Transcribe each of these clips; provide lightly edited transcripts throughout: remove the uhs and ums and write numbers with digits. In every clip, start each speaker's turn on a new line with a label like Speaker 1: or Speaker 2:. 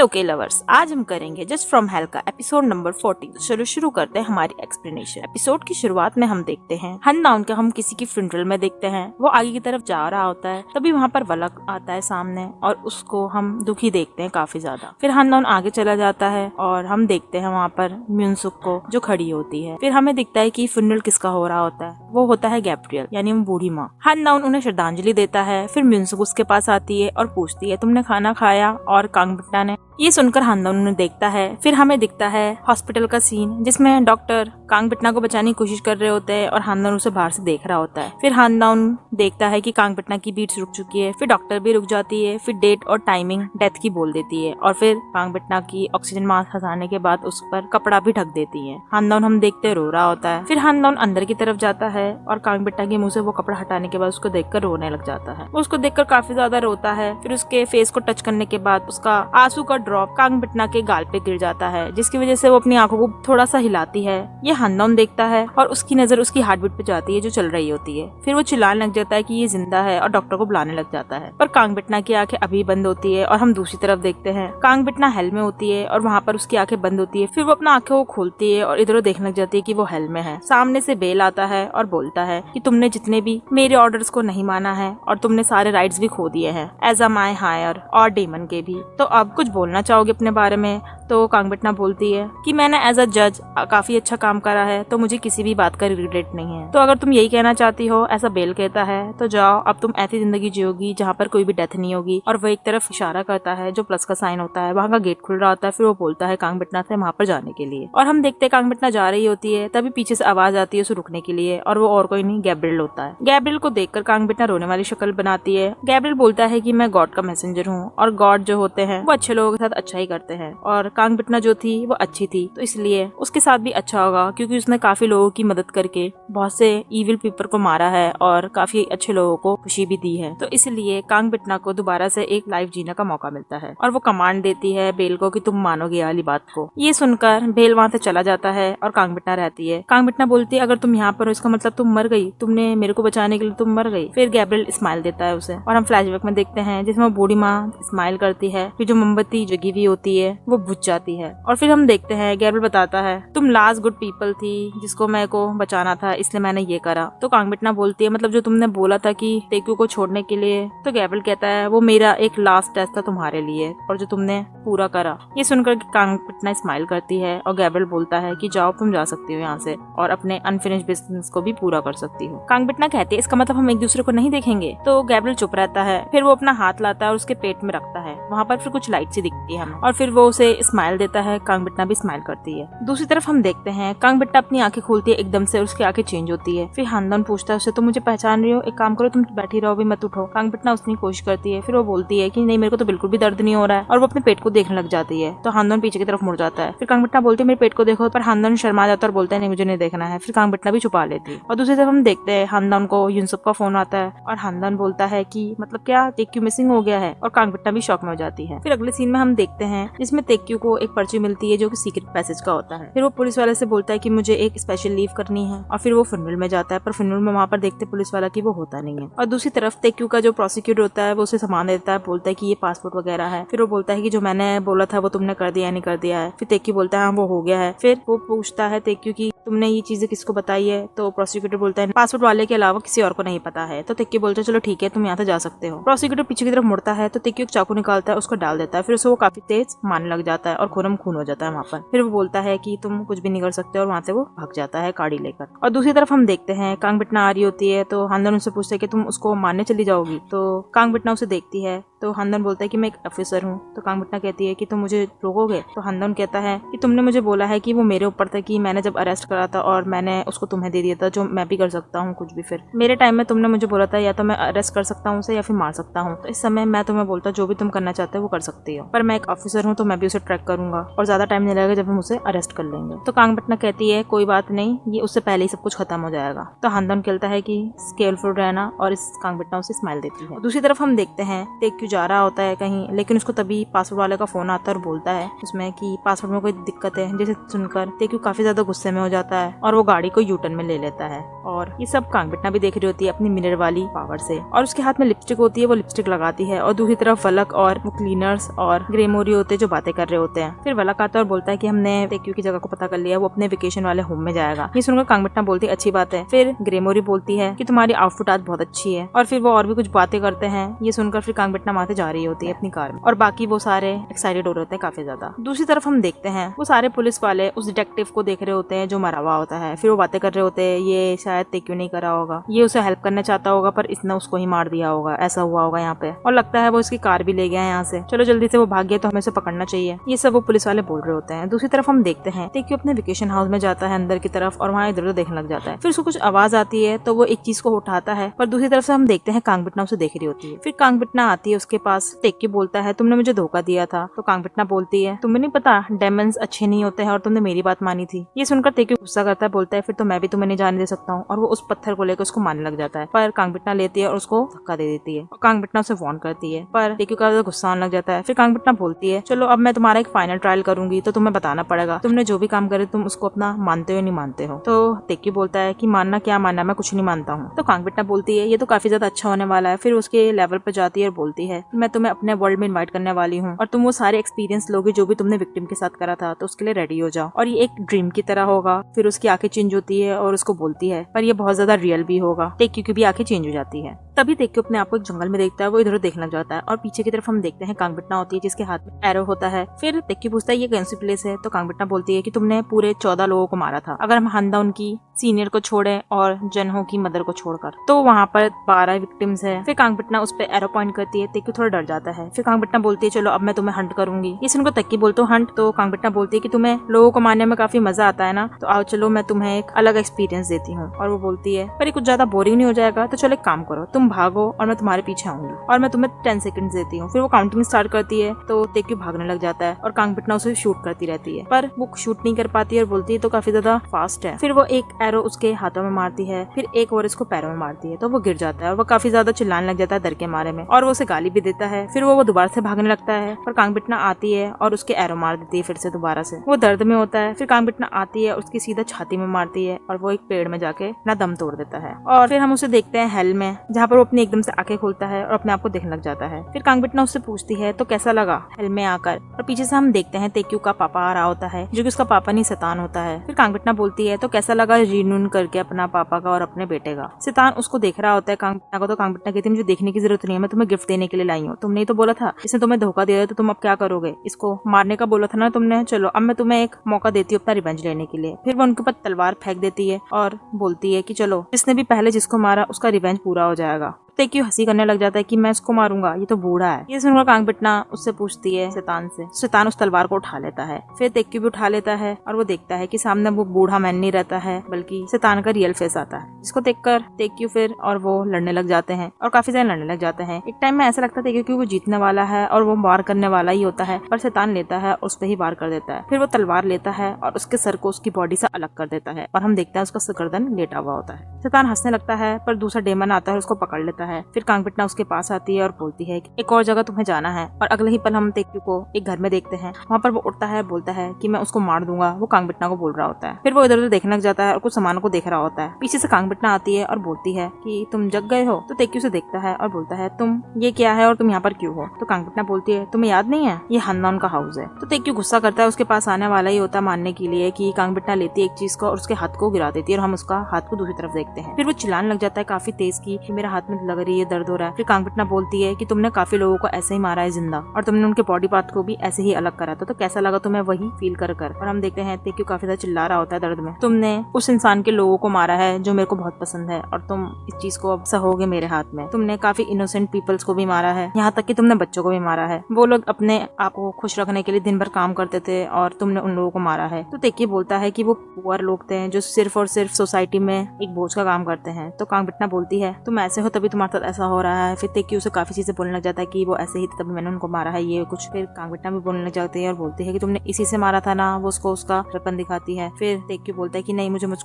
Speaker 1: Hello के lovers, आज हम करेंगे जस्ट फ्रॉम हेल का एपिसोड नंबर 14। चलो शुरू करते हैं हमारी एक्सप्लेनेशन। एपिसोड की शुरुआत में हम देखते हैं हननाउन को हम किसी की फ्यूनरल में देखते हैं। वो आगे की तरफ जा रहा होता है, तभी वहाँ पर वलक आता है सामने और उसको हम दुखी देखते हैं काफी ज्यादा। फिर हननाउन आगे चला जाता है और हम देखते हैं वहाँ पर म्यूनसुक को जो खड़ी होती है। फिर हमें दिखता है कि फ्यूनरल किसका हो रहा होता है, वो होता है गैब्रियल यानी वो बूढ़ी माँ। हननाउन उन्हें श्रद्धांजलि देता है। फिर म्यूनसुक उसके पास आती है और पूछती है तुमने खाना खाया, और कांगबिट्टा ने। ये सुनकर हननाउन उन्हें देखता है। फिर हमें दिखता है हॉस्पिटल का सीन जिसमें डॉक्टर कांगबिट्टा को बचाने की कोशिश कर रहे होते हैं और हननाउन उसे बाहर से देख रहा होता है। फिर हननाउन देखता है कि कांगबिट्टा की बीट्स रुक चुकी है। फिर डॉक्टर भी रुक जाती है। फिर डेट और टाइमिंग डेथ की बोल देती है और फिर कांगबिट्टा की ऑक्सीजन मास्क हटाने के बाद उस पर कपड़ा भी ढक देती है। हननाउन हम देखते रो रहा होता है। फिर हननाउन अंदर की तरफ जाता है और कांगबिट्टा के मुंह से वो कपड़ा हटाने के बाद उसको देखकर रोने लग जाता है। वो उसको देखकर काफी ज्यादा रोता है। फिर उसके फेस को टच करने के बाद उसका आंसू का ड्रॉप कांगबिट्टा के गाल पे गिर जाता है, जिसकी वजह से वो अपनी आंखों को थोड़ा सा हिलाती है। ये हननाउन देखता है और उसकी नजर उसकी हार्ट बीट पे जाती है जो चल रही होती है। फिर वो चिल्लाने लग जाता है कि ये जिंदा है और डॉक्टर को बुलाने लग जाता है। पर कांगबिट्टा की आंखें अभी बंद होती है और हम दूसरी तरफ देखते हैं कांगबिट्टा हेल में होती है और वहाँ पर उसकी आंखें बंद होती है। फिर वो अपना आंखें खोलती है और इधर उधर देखने लग जाती है कि वो हेल में है। सामने से बेल आता है और बोलता है कि तुमने जितने भी मेरे ऑर्डर्स को नहीं माना है और तुमने सारे राइट्स भी खो दिए हैं, एज अ माई हायर और डेमन के भी, तो अब कुछ बोलना चाहोगे अपने बारे में? तो कांगबिट्टा बोलती है कि मैंने एज अ जज काफी अच्छा काम करा है, तो मुझे किसी भी बात का रिग्रेट नहीं है। तो अगर तुम यही कहना चाहती हो, ऐसा बेल कहता है, तो जाओ, अब तुम ऐसी जिंदगी जियोगी जहाँ पर कोई भी डेथ नहीं होगी। और वो एक तरफ इशारा करता है जो प्लस का साइन होता है, वहाँ का गेट खुल रहा होता है। फिर वो बोलता है कांगबिट्टा से वहाँ पर जाने के लिए और हम देखते हैं कांगबिट्टा जा रही होती है। तभी पीछे से आवाज आती है उसे रुकने के लिए और वो और कोई नहीं गैब्रियल होता है। गैब्रियल को देखकर कांगबिट्टा रोने वाली शक्ल बनाती है। गैब्रियल बोलता है कि मैं गॉड का मैसेंजर हूँ और गॉड जो होते हैं वो अच्छे लोगों के साथ अच्छा ही करते हैं और कांगबिट्टा जो थी वो अच्छी थी, तो इसलिए उसके साथ भी अच्छा होगा क्योंकि उसने काफी लोगों की मदद करके बहुत से इविल पीपल को मारा है और काफी अच्छे लोगों को खुशी भी दी है। तो इसलिए कांगबिट्टा को दोबारा से एक लाइफ जीने का मौका मिलता है और वो कमांड देती है बेल को कि तुम मानोगे वाली बात को। ये सुनकर बेल वहाँ से चला जाता है और कांगबिट्टा रहती है। कांगबिट्टा बोलती है अगर तुम यहाँ पर हो इसका मतलब तुम मर गई, तुमने मेरे को बचाने के लिए तुम मर गई। फिर गैब्रियल स्माइल देता है उसे और हम फ्लैशबैक में देखते हैं जिसमें वो बूढ़ी माँ स्माइल करती है। फिर जो मोमबत्ती जगी हुई होती है वो बुझ जाती है और फिर हम देखते हैं गैब्रियल बताता है तुम लास्ट गुड पीपल थी जिसको मेरे को बचाना था, इसलिए मैंने ये करा। तो कांगबिट्टा बोलती है मतलब जो तुमने बोला था कि तेक्यू को छोड़ने के लिए, तो गैब्रियल कहता है वो मेरा एक लास्ट टेस्ट था तुम्हारे लिए और जो तुमने पूरा करा। ये सुनकर कांगबिट्टा स्माइल करती है और गैब्रियल बोलता है कि जाओ तुम जा सकती हो यहाँ से और अपने अनफिनिश्ड बिजनेस को भी पूरा कर सकती हो। कांगबिट्टा कहती है इसका मतलब हम एक दूसरे को नहीं देखेंगे। तो गैब्रियल चुप रहता है। फिर वो अपना हाथ लाता है और उसके पेट में रखता है। वहाँ पर फिर कुछ लाइट सी दिखती है हमें और फिर वो उसे स्माइल देता है। कांगबिट्टा भी स्माइल करती है। दूसरी तरफ हम देखते हैं कांगबिट्टा अपनी आंखें खोलती है एकदम से और उसकी आंखें चेंज होती है। फिर हननाउन पूछता है उससे तुम मुझे पहचान रही हो, एक काम करो तुम बैठी रहो भी मत उठो। कांगबिट्टा उसकी कोशिश करती है। फिर वो बोलती है कि नहीं मेरे को तो बिल्कुल भी दर्द नहीं हो रहा है और वो अपने पेट को देखने लग जाती है। तो हननाउन पीछे की तरफ मुड़ जाता है। फिर कांगबिट्टा बोलती है मेरे पेट को देखो, पर हननाउन शर्मा जाता है और बोलता है नहीं मुझे नहीं देखना है। फिर कांगबिट्टा भी छुपा लेती है। और दूसरी तरफ हम देखते हैं हननाउन को यूनसुक का फोन आता है और हननाउन बोलता है कि मतलब क्या तेक्यू मिसिंग हो गया है, और कांगबिट्टा भी शॉक में हो जाती है। फिर अगले सीन में हम देखते हैं जिसमें तेक्यू को एक पर्ची मिलती है जो कि सीक्रेट पैसेज का होता है। फिर वो पुलिस वाले से बोलता है कि मुझे एक स्पेशल लीव करनी है और फिर वो फ्यूनरल में जाता है। पर फ्यूनरल में वहाँ पर देखते पुलिस वाला कि वो होता नहीं है। और दूसरी तरफ तेक्यू का जो प्रोसिक्यूटर होता है वो उसे सामान देता है, बोलता है कि ये पासपोर्ट वगैरह है। फिर वो बोलता है कि जो मैंने बोला था वो तुमने कर दिया नहीं कर दिया है। फिर तेक्यू बोलता है हाँ वो हो गया है। फिर वो पूछता है तेक्यू की तुमने ये चीजें किसको बताई है? तो प्रोसिक्यूटर बोलता है पासपोर्ट वाले के अलावा किसी और को नहीं पता है। तो तेक्यू बोलता है चलो ठीक है तुम यहाँ से जा सकते हो। प्रोसिक्यूटर पीछे की तरफ मुड़ता है तो तेक्यू एक चाकू निकालता है, उसको डाल देता है। फिर उसे वो काफी तेज मारने लग जाता है और खूनम खून हो जाता है वहाँ पर। फिर वो बोलता है कि तुम कुछ भी नहीं कर सकते और वहाँ से वो भाग जाता है गाड़ी लेकर। और दूसरी तरफ हम देखते हैं कांगबिट्टा आ रही होती है तो हननाउन उनसे पूछता है कि तुम उसको मारने चली जाओगी। तो कांगबिट्टा उसे देखती है तो हननाउन बोलता है कि मैं एक ऑफिसर हूँ। तो कांगबिट्टा कहती है कि तुम मुझे रोकोगे? तो हननाउन कहता है कि तुमने मुझे बोला है कि वो मेरे ऊपर था कि मैंने जब अरेस्ट करा था और मैंने उसको तुम्हें दे दिया था, जो मैं भी कर सकता हूँ कुछ भी। फिर मेरे टाइम में तुमने मुझे बोला था या तो मैं अरेस्ट कर सकता हूँ उसे या फिर मार सकता हूँ। तो इस समय मैं तुम्हें बोलता जो भी तुम करना चाहते हो वो कर सकती हो, पर मैं एक ऑफिसर हूँ तो मैं भी उसे ट्रैक करूंगा और ज्यादा टाइम नहीं लगेगा जब हम उसे अरेस्ट कर लेंगे। तो कांगबिट्टा कहती है कोई बात नहीं, ये उससे पहले ही सब कुछ खत्म हो जाएगा। तो हननाउन कहता है कि केयरफुल रहना और इस कांगबिट्टा उसे स्माइल देती है। दूसरी तरफ हम देखते हैं तेक्यू जा रहा होता है कहीं, लेकिन उसको तभी पासवर्ड वाले का फोन आता है और बोलता है उसमें कि पासवर्ड में कोई दिक्कत है। जैसे सुनकर तेक्यू काफी ज्यादा गुस्से में हो जाता है और वो गाड़ी को यूटर्न में ले लेता है। और ये सब कांगबिटना भी देख रही होती है अपनी मिरर वाली पावर से, और उसके हाथ में लिपस्टिक होती है, वो लिपस्टिक लगाती है। और दूसरी तरफ वलक और वो क्लीनर्स और ग्रेमोरी होते हैं जो बातें कर रहे होते हैं। फिर वलक आता है और बोलता है कि हमने टेक्यू की जगह को पता कर लिया, वो अपने वेकेशन वाले होम में जाएगा। ये सुनकर कांगबिटना बोलती है अच्छी बात है। फिर ग्रेमोरी बोलती है कि तुम्हारी आउटफिट आज बहुत अच्छी है, और फिर वो और भी कुछ बातें करते हैं। ये सुनकर फिर कांगबिटना वहां से जा रही होती है अपनी कार में, और बाकी वो सारे एक्साइटेड हो रहे होते हैं काफी ज्यादा। दूसरी तरफ हम देखते हैं वो सारे पुलिस वाले उस डिटेक्टिव को देख रहे होते हैं जो मरा हुआ होता है। फिर वो बातें कर रहे होते हैं ये शायद टेक्यू नहीं करा होगा, ये उसे हेल्प करना चाहता होगा पर इसने उसको ही मार दिया होगा, ऐसा हुआ होगा यहाँ पे, और लगता है वो इसकी कार भी ले गया है यहाँ से, चलो जल्दी से वो भाग गया तो हमें उसे पकड़ना चाहिए। ये सब वो पुलिस वाले बोल रहे होते हैं। दूसरी तरफ हम देखते हैं टेक्यू अपने वेकेशन हाउस में जाता है अंदर की तरफ, और वहाँ इधर उधर देखने लग जाता है। फिर उसको कुछ आवाज आती है तो वो एक चीज को उठाता है, पर दूसरी तरफ से हम देखते हैं कांगबिटना उसे देख रही होती है। फिर कांगबिटना आती है उसके पास, टेक्यू बोलता है तुमने मुझे धोखा दिया था। तो कांगबिटना बोलती है तुम्हें नहीं पता डेमंस अच्छे नहीं होते हैं और तुमने मेरी बात मानी थी। ये सुनकर टेक्यू गुस्सा करता है, बोलता है फिर तो मैं भी तुम्हें नहीं जाने दे सकता हूँ, और वो उस पत्थर को लेकर उसको मारने लग जाता है। पर कांगबिटना लेती है और उसको धक्का दे देती है, और कांगबिटना उसे वार्न करती है, पर टेक्यू का गुस्सा आने लग जाता है। फिर कांगबिटना बोलती है चलो अब मैं तुम्हारा एक फाइनल ट्रायल करूंगी, तो तुम्हें बताना पड़ेगा तुमने जो भी काम करे तुम उसको अपना मानते हो नहीं मानते हो। तो टेक्यू बोलता है कि मानना क्या मानना, मैं कुछ नहीं मानता हूँ। तो कांगबिटना बोलती है ये तो काफी ज्यादा अच्छा होने वाला है। फिर उसके लेवल पर जाती है और बोलती है मैं तुम्हें अपने वर्ल्ड में इन्वाइट करने वाली हूँ, और तुम वो सारे एक्सपीरियंस लोगे जो भी तुमने विक्टिम के साथ करा था, तो उसके लिए रेडी हो जाओ, और ये एक ड्रीम की तरह होगा। फिर उसकी आंखें चेंज होती है और उसको बोलती है पर ये बहुत ज्यादा रियल भी होगा। टेक्यू की भी आंखें चेंज हो जाती है। तभी टेक्यू अपने आप को एक जंगल में देखता है, वो इधर देखने लग जाता है, और पीछे की तरफ हम देखते हैं कांगबिटना होती है जिसके हाथ में एरो होता है। फिर टेक्यू पूछता है ये कौन सी प्लेस है। तो कांगबिटना बोलती है कि तुमने पूरे 14 लोगों को मारा था, अगर हम हानदाउन की सीनियर को छोड़े और जनहो की मदर को छोड़कर, तो वहाँ पर 12 विक्टिम्स है। फिर कांगबिटना उस पर एरो पॉइंट करती है। टेक्यू थोड़ा डर जाता है। फिर कांगबिटना बोलती है चलो अब मैं तुम्हें हंट करूंगी। ये सुनकर टेक्यू बोलते हो हंट। तो कांगबिटना बोलती है कि तुम्हें लोगों को मारने में काफी मजा आता है ना, तो आओ चलो मैं तुम्हें एक अलग एक्सपीरियंस देती हूँ। और वो बोलती है पर ये कुछ ज्यादा बोरिंग नहीं हो जाएगा, तो चलो एक काम करो तुम भागो और मैं तुम्हारे पीछे आऊंगी, और मैं तुम्हें 10 सेकंड देती हूँ। फिर वो काउंटिंग स्टार्ट करती है, तो टेक्यू भागने लग जाता है, और कांगबिटना उसे शूट करती रहती है, पर वो शूट नहीं कर पाती है और बोलती है तो काफी ज्यादा फास्ट है। फिर वो एक एरो उसके हाथों में मारती है, फिर एक और इसको पैरों में मारती है, तो वो गिर जाता है और वो काफी ज्यादा चिल्लाने लग जाता है डर के मारे में, और वो उसे गाली भी देता है। फिर वो दोबारा से भागने लगता है, पर कांगबिटना आती है और उसके एरो मार देती है फिर से दोबारा से। वो दर्द में होता है। फिर कांगबिटना आती है, उसकी सीधा छाती में मारती है, और वो एक पेड़ में जाके अपना दम तोड़ देता है। और फिर हम उसे देखते हैं हेल में, जहाँ पर वो अपनी एकदम से आंखें खोलता है और अपने आप को देखने लग जाता है। फिर कांगबिटना उससे पूछती है तो कैसा लगा हेल में आकर, और पीछे से हम देखते हैं टेक्यू का पापा आ रहा होता है, जो कि उसका पापा नहीं शैतान होता है। फिर कांगबिटना बोलती है तो कैसा लगा रियूनियन करके अपना पापा का और अपने बेटे का। शैतान उसको देख रहा होता है कांगबिटना को, तो कांगबिटना कहती है मुझे देखने की जरूरत नहीं है, मैं तुम्हें गिफ्ट देने के लिए लाई हूँ। तुमने तो बोला था इसने तुम्हें धोखा दिया, तो तुम अब क्या करोगे, इसको मारने का बोला था ना तुमने, चलो अब मैं तुम्हें एक मौका देती हूँ अपना रिवेंज लेने के लिए। फिर वो उनके ऊपर तलवार फेंक देती है और बोलती है कि चलो जिसने भी पहले जिसको मारा उसका रिवेंज पूरा हो जाएगा। टेक्यू हंसी करने लग जाता है कि मैं इसको मारूंगा, ये तो बूढ़ा है। ये सुनकर कांगबिटना उससे पूछती है शैतान से। शैतान उस तलवार को उठा लेता है। फिर टेक्यू भी उठा लेता है, और वो देखता है कि सामने वो बूढ़ा मैन नहीं रहता है, बल्कि शैतान का रियल फेस आता है, जिसको देखकर टेक्यू फिर और वो लड़ने लग जाते हैं, और काफी ज्यादा लड़ने लग जाते हैं। एक टाइम में ऐसा लगता है कि वो जीतने वाला है और वो वार करने वाला ही होता है, पर शैतान लेता है और उस पर ही वार कर देता है। फिर वो तलवार लेता है और उसके सर को उसकी बॉडी से अलग कर देता है, और हम देखते हैं उसका गर्दन लेटा हुआ होता है। शैतान हंसने लगता है, पर दूसरा डेमन आता है उसको पकड़ लेता है। फिर कांगबिटना उसके पास आती है और बोलती है कि एक और जगह तुम्हें जाना है, और अगले ही पल हम टेक्यू को एक घर में देखते हैं। वहाँ पर वो उठता है, बोलता है कि मैं उसको मार दूंगा, वो कांगबिटना को बोल रहा होता है। फिर वो इधर उधर देखने लग जाता है और कुछ सामानों को देख रहा होता है। पीछे से कांगबिटना आती है और बोलती है कि तुम जग गए हो। तो टेक्यू से देखता है और बोलता है तुम ये क्या है और तुम यहाँ पर क्यों हो। तो कांगबिटना बोलती है तुम्हें याद नहीं है ये हानदाउन का हाउस है। तो टेक्यू गुस्सा करता है, उसके पास आने वाला ही होता है मानने के लिए कि कांगबिटना लेती है एक चीज को और उसके हाथ को गिरा देती है, और हम उसका हाथ को दूसरी तरफ देखते हैं। फिर वो चिल्लाने लग जाता है काफी तेज की मेरा हाथ में लग रही है, दर्द हो रहा है। फिर कांगबिटना बोलती है कि तुमने काफी लोगों को ऐसे ही मारा है जिंदा, और तुमने उनके बॉडी पार्ट को भी ऐसे ही अलग करा था, तो कैसा लगा तुम्हें वही फील कर। और हम देखते हैं टेक्यू काफी ज्यादा चिल्ला रहा होता है दर्द में, तुमने उस इंसान के लोगों को मारा है जो मेरे को बहुत पसंद है, और तुम इस चीज को अब सहोगे मेरे हाथ में। तुमने काफी इनोसेंट पीपल्स को भी मारा है, यहाँ तक कि तुमने बच्चों को भी मारा है। वो लोग अपने आप को खुश रखने के लिए दिन भर काम करते थे, और तुमने उन लोगों को मारा है। तो टेक्यू बोलता है कि वो पुअर लोग थे जो सिर्फ और सिर्फ सोसाइटी में एक बोझ का काम करते हैं। तो कांगबिटना बोलती है तुम ऐसे हो तभी तुम्हारे तुम्हारे साथ ऐसा हो रहा है। फिर तेक्यू उसे काफी चीजें बोलने लग जाता है कि वो ऐसे ही तभी मैंने उनको मारा है, ये कुछ। फिर कांगबिटना भी बोलने लग जाती है और बोलती है कि तुमने इसी से मारा था ना। वो उसको उसका वेपन दिखाती है। फिर तेक्यू बोलता है कि नहीं, मुझे मुझ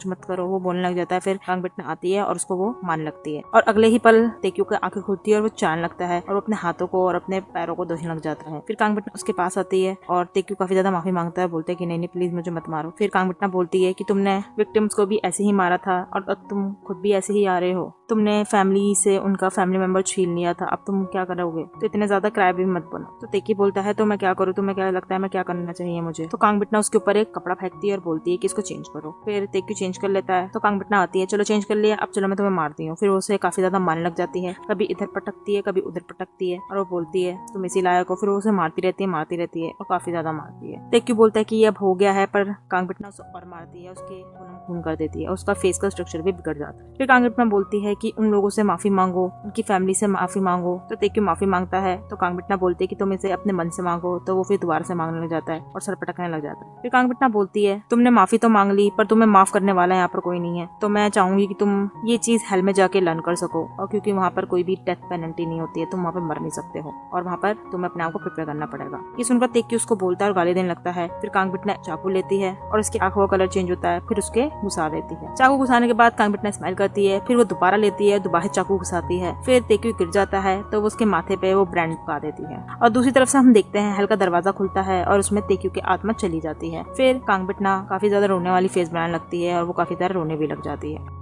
Speaker 1: मत करो। वो बोलने लग जाता है। फिर कांगबिटना आती है और उसको वो मान लगती है और अगले ही पल तेक्यू की आंखें खुलती है और वो चाहने लगता है और वो अपने हाथों को और अपने पैरों को धोने लग जाता है। फिर कांगबिटना उसके पास आती है और तेक्यू काफी ज्यादा माफी मांगता है, बोलते है कि नहीं प्लीज मुझे मत मारो। फिर कांगबिटना बोलती है कि तुमने विक्टिम्स को भी ऐसे ही मारा था और अब तुम खुद भी ऐसे ही आ रहे हो। तुमने फैमिली से उनका फैमिली मेंबर छीन लिया था, अब तुम क्या करोगे? तो इतने ज्यादा क्राई भी मत बनो। तो तेक्यू बोलता है तो मैं क्या करूँ, तुम्हें क्या लगता है मैं क्या करना चाहिए मुझे? तो कांगबिटना उसके ऊपर एक कपड़ा फेंकती है और बोलती है कि इसको चेंज करो। फिर तेक्यू चेंज कर लेता है। तो कांगबिटना आती है, चलो चेंज कर लिया, अब चलो मैं तुम्हें मारती हूँ। फिर उसे काफी ज्यादा मारने लग जाती है, कभी इधर पटकती है कभी उधर पटकती है और वो बोलती है तुम इसी लायक हो। फिर वो उसे मारती रहती है और काफी ज्यादा मारती है। तेक्यू बोलता है कि ये अब हो गया है, पर कांगबिटना उसे और मारती है, उसके खून कर देती है और उसका फेस का स्ट्रक्चर भी बिगड़ जाता है। फिर कांगबिटना बोलती है कि उन लोगों से माफी मांगो, उनकी फैमिली से माफी मांगो। तो तेक्यू माफी मांगता है। तो कांगबिटना बोलती है कि तुम इसे अपने मन से मांगो। तो वो फिर दोबारा से मांगने लग जाता है और सर पटकने लग जाता है। फिर कांगबिटना बोलती है तुमने माफी तो मांग ली, पर तुम्हें माफ करने वाला यहाँ पर कोई नहीं है। तो मैं चाहूंगी कि तुम ये चीज हेल में जाके लर्न कर सको, और क्योंकि वहाँ पर कोई भी डेथ पेनल्टी नहीं होती है, तुम वहाँ पर मर नहीं सकते हो और वहाँ पर तुम्हें अपने आप को प्रिपेयर करना पड़ेगा। ये सुनकर तेक्यू उसको बोलता है और गाली देने लगता है। फिर कांगबिटना चाकू लेती है और उसकी आंखों का कलर चेंज होता है, फिर उसके घुसा देती है। चाकू घुसाने के बाद कांगबिटना स्माइल करती है, फिर वो दोबारा लेती है, दोबारा चाकू घुसाती है। फिर तेक्यू गिर जाता है तो वो उसके माथे पे वो ब्रांड पका देती है और दूसरी तरफ से हम देखते हैं हेल का दरवाजा खुलता है और उसमें तेक्यू की आत्मा चली जाती है। फिर कांगबिटना काफी ज्यादा रोने वाली फेस बनाने लगती है और वो काफी ज्यादा रोने भी लग जाती है।